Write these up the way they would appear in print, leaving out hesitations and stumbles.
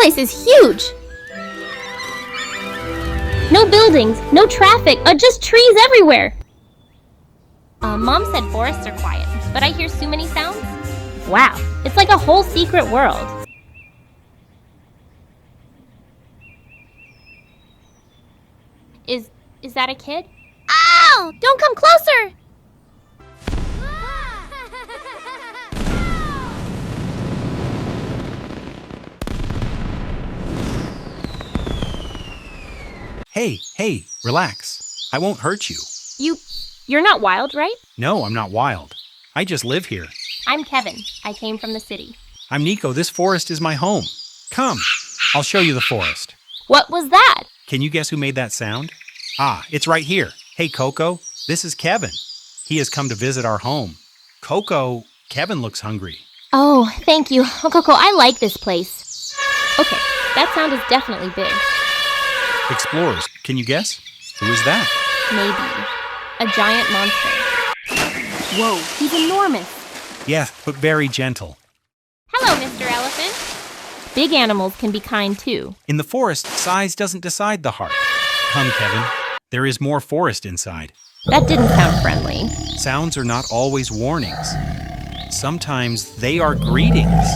place is huge! No buildings, no traffic, just trees everywhere! Mom said forests are quiet, but I hear so many sounds. Wow, it's like a whole secret world. Is that a kid? Ow! Don't come closer! Hey, relax. I won't hurt you. You're not wild, right? No, I'm not wild. I just live here. I'm Kevin. I came from the city. I'm Niko. This forest is my home. Come, I'll show you the forest. What was that? Can you guess who made that sound? Ah, it's right here. Hey, Coco, this is Kevin. He has come to visit our home. Coco, Kevin looks hungry. Oh, thank you. Oh, Coco, I like this place. Okay, that sound is definitely big. Explorers, can you guess? Who is that? Maybe. A giant monster. Whoa, he's enormous. Yeah, but very gentle. Hello, Mr. Elephant. Big animals can be kind too. In the forest, size doesn't decide the heart. Come, Kevin. There is more forest inside. That didn't sound friendly. Sounds are not always warnings. Sometimes they are greetings.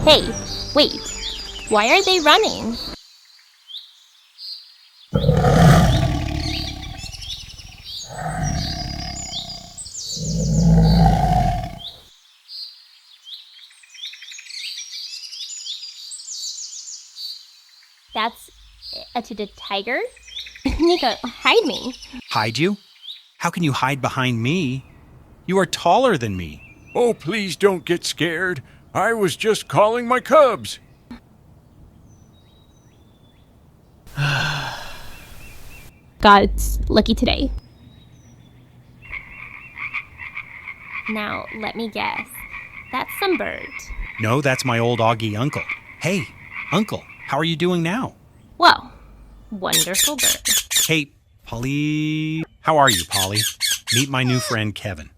Hey, wait. Why are they running? That's a tiger? Niko, hide me. Hide you? How can you hide behind me? You are taller than me. Oh, please don't get scared. I was just calling my cubs. God's lucky today. Now, let me guess. That's some bird. No, that's my old Augie uncle. Hey, uncle, how are you doing now? Whoa, wonderful bird. Hey, Polly. How are you, Polly? Meet my new friend, Kevin.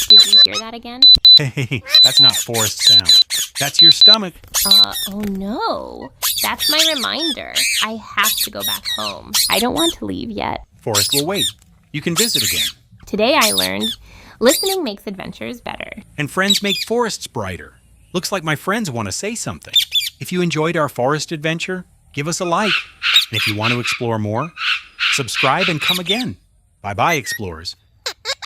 Did you hear that again? Hey, that's not forest sound. That's your stomach. Oh no. That's my reminder. I have to go back home. I don't want to leave yet. Forest will wait. You can visit again. Today I learned, listening makes adventures better. And friends make forests brighter. Looks like my friends want to say something. If you enjoyed our forest adventure, give us a like. And if you want to explore more, subscribe and come again. Bye-bye, explorers.